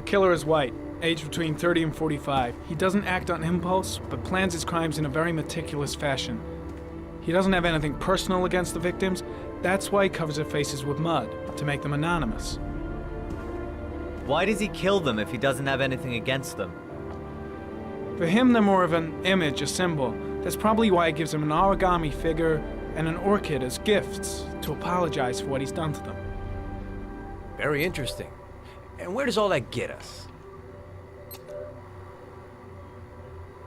killer is white, aged between 30 and 45. He doesn't act on impulse, but plans his crimes in a very meticulous fashion. He doesn't have anything personal against the victims. That's why he covers their faces with mud, to make them anonymous. Why does he kill them if he doesn't have anything against them? For him, they're more of an image, a symbol. That's probably why he gives them an origami figure and an orchid as gifts to apologize for what he's done to them. Very interesting. And where does all that get us?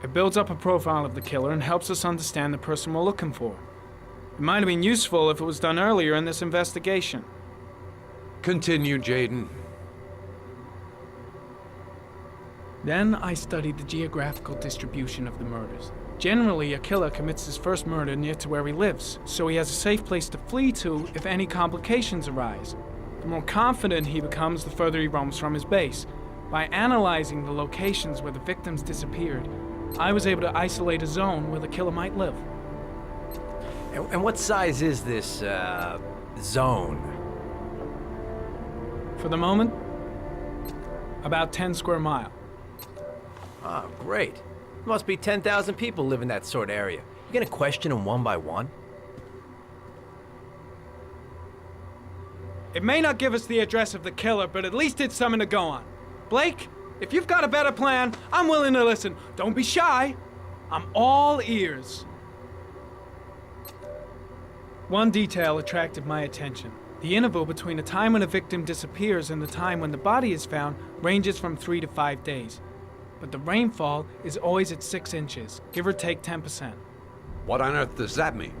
It builds up a profile of the killer and helps us understand the person we're looking for. It might have been useful if it was done earlier in this investigation. Continue, Jayden. Then I studied the geographical distribution of the murders. Generally, a killer commits his first murder near to where he lives, so he has a safe place to flee to if any complications arise. The more confident he becomes, the further he roams from his base. By analyzing the locations where the victims disappeared, I was able to isolate a zone where the killer might live. And what size is this, zone? For the moment, about 10 square miles. Ah, great. There must be 10,000 people live in that sort of area. You gonna question them one by one? It may not give us the address of the killer, but at least it's something to go on. Blake, if you've got a better plan, I'm willing to listen. Don't be shy. I'm all ears. One detail attracted my attention. The interval between the time when a victim disappears and the time when the body is found ranges from 3 to 5 days. But the rainfall is always at 6 inches, give or take 10%. What on earth does that mean?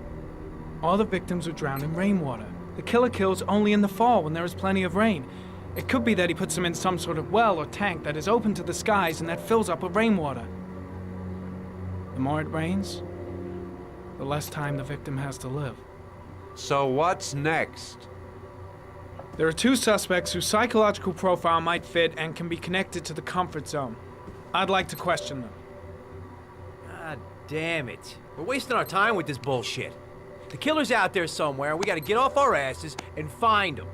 All the victims were drowned in rainwater. The killer kills only in the fall when there is plenty of rain. It could be that he puts them in some sort of well or tank that is open to the skies and that fills up with rainwater. The more it rains, the less time the victim has to live. So what's next? There are 2 suspects whose psychological profile might fit and can be connected to the comfort zone. I'd like to question them. God damn it. We're wasting our time with this bullshit. The killer's out there somewhere, and we gotta get off our asses and find him.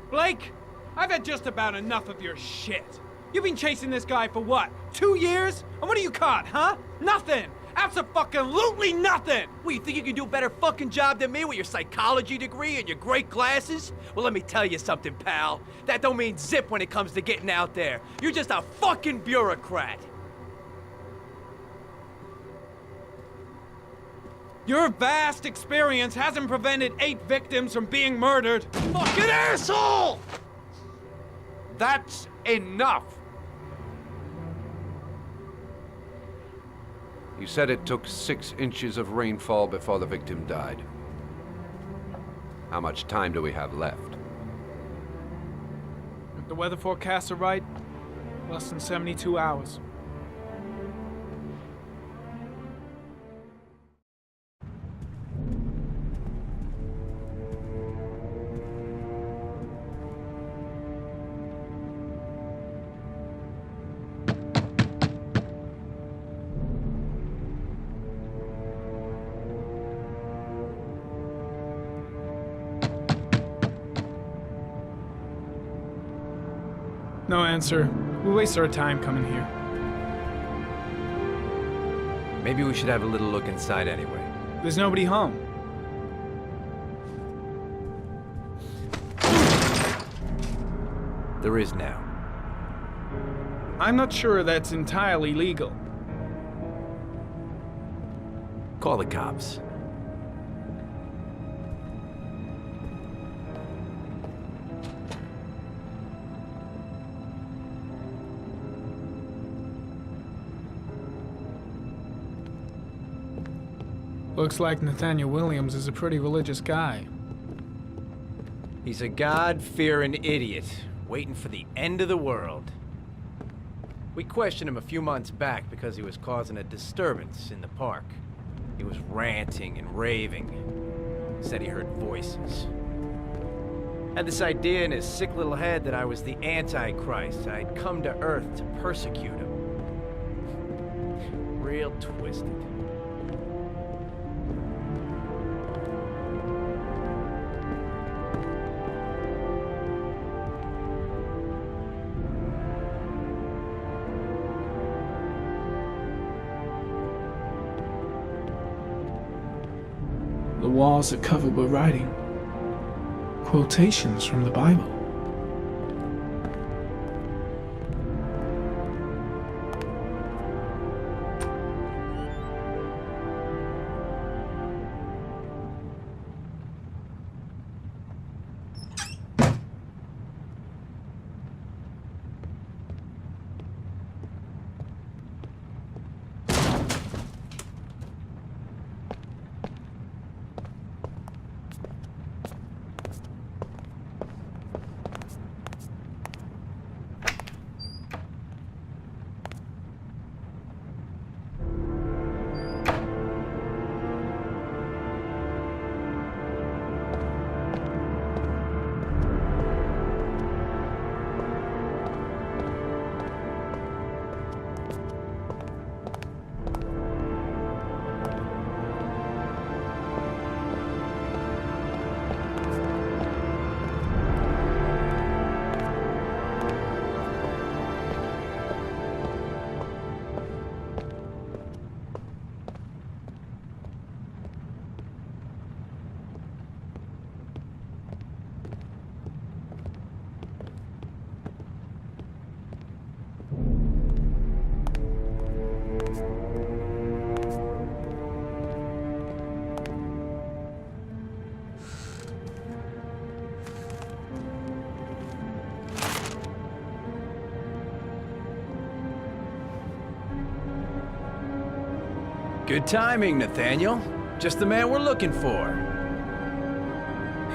Blake, I've had just about enough of your shit. You've been chasing this guy for what, 2 years? And what are you caught, huh? Nothing! Abso-fucking-lutely nothing! What, you think you can do a better fucking job than me with your psychology degree and your great glasses? Well, let me tell you something, pal. That don't mean zip when it comes to getting out there. You're just a fucking bureaucrat. Your vast experience hasn't prevented 8 victims from being murdered. Fucking asshole! That's enough! You said it took 6 inches of rainfall before the victim died. How much time do we have left? If the weather forecasts are right, less than 72 hours. No answer. We waste our time coming here. Maybe we should have a little look inside anyway. There's nobody home. There is now. I'm not sure that's entirely legal. Call the cops. Looks like Nathaniel Williams is a pretty religious guy. He's a God-fearing idiot, waiting for the end of the world. We questioned him a few months back because he was causing a disturbance in the park. He was ranting and raving. Said he heard voices. Had this idea in his sick little head that I was the Antichrist. I'd come to Earth to persecute him. Real twisted. The walls are covered with writing. Quotations from the Bible. Good timing, Nathaniel. Just the man we're looking for.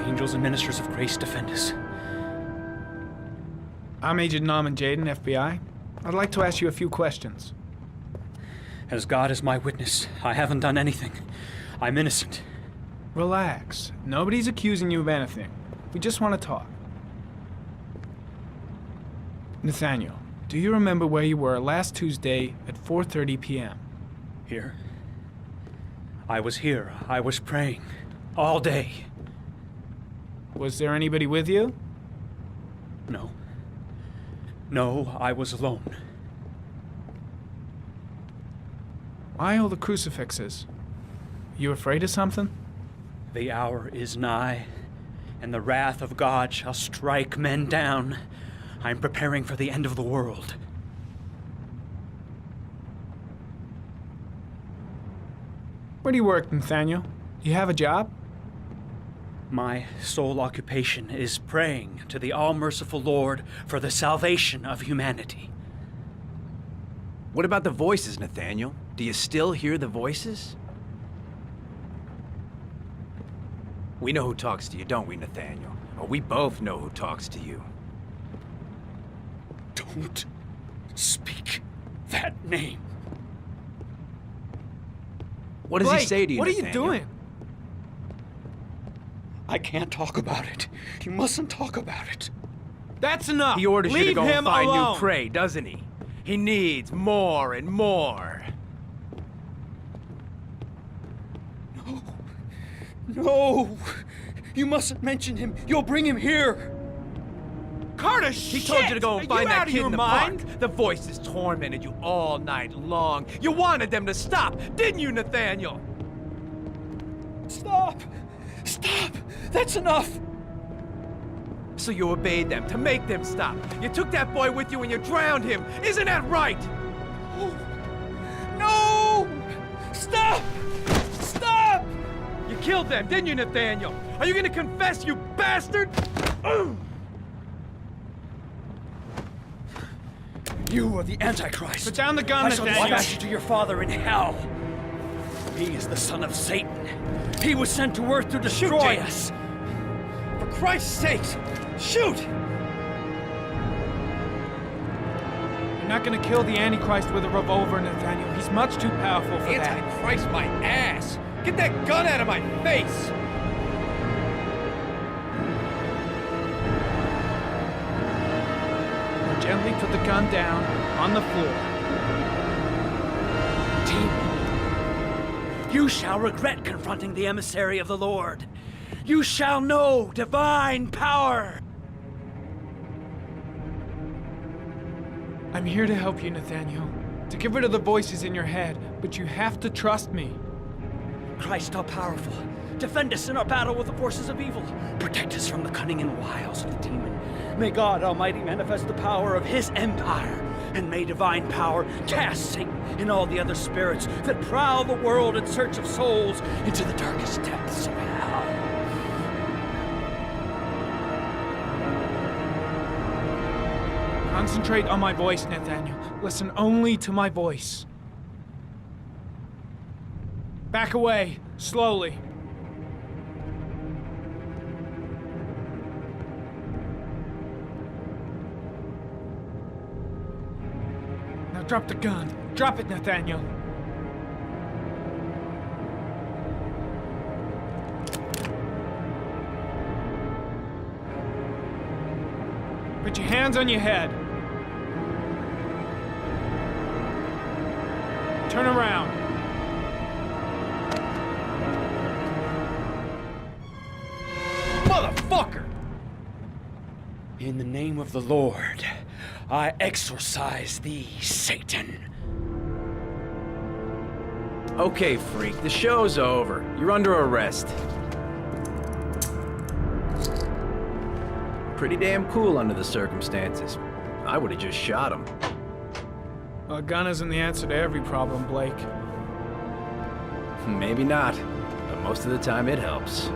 Angels and ministers of grace defend us. I'm Agent Norman Jayden, FBI. I'd like to ask you a few questions. As God is my witness, I haven't done anything. I'm innocent. Relax. Nobody's accusing you of anything. We just want to talk. Nathaniel, do you remember where you were last Tuesday at 4:30 p.m.? Here? I was here. I was praying. All day. Was there anybody with you? No. No, I was alone. Why all the crucifixes? You afraid of something? The hour is nigh, and the wrath of God shall strike men down. I'm preparing for the end of the world. Where do you work, Nathaniel? You have a job? My sole occupation is praying to the all-merciful Lord for the salvation of humanity. What about the voices, Nathaniel? Do you still hear the voices? We know who talks to you, don't we, Nathaniel? Or we both know who talks to you. Don't speak that name. What does he say to you, what are Nathaniel? you doing? I can't talk about it. You mustn't talk about it. That's enough. He orders you to Leave go and him find alone. new prey, doesn't he? He needs more and more. No! You mustn't mention him. You'll bring him here. Carter, He told you to go and find that kid in the mind? park. The voices tormented you all night long. You wanted them to stop, didn't you, Nathaniel? Stop! Stop! That's enough! So you obeyed them to make them stop. You took that boy with you and you drowned him. Isn't that right? No! Stop! Stop! You killed them, didn't you, Nathaniel? Are you gonna confess, you bastard? You are the Antichrist. Put down the gun, I shall Nathaniel. dispatch you to your father in hell. He is the son of Satan. He was sent to earth to destroy us. For Christ's sake, shoot! You're not gonna kill the Antichrist with a revolver, Nathaniel. He's much too powerful for that. Antichrist, my ass! Get that gun out of my face! Now gently put the gun down on the floor. Demon, you shall regret confronting the emissary of the Lord. You shall know divine power. I'm here to help you, Nathaniel. To get rid of the voices in your head, but you have to trust me. Christ all-powerful, defend us in our battle with the forces of evil. Protect us from the cunning and wiles of the demon. May God Almighty manifest the power of his empire, and may divine power cast Satan and all the other spirits that prowl the world in search of souls into the darkest depths of hell. Concentrate on my voice, Nathaniel. Listen only to my voice. Back away, slowly. Now drop the gun. Drop it, Nathaniel. Put your hands on your head. Turn around. Motherfucker! In the name of the Lord, I exorcise thee, Satan. Okay, freak, the show's over. You're under arrest. Pretty damn cool under the circumstances. I would have just shot him. Well, a gun isn't the answer to every problem, Blake. Maybe not, but most of the time it helps.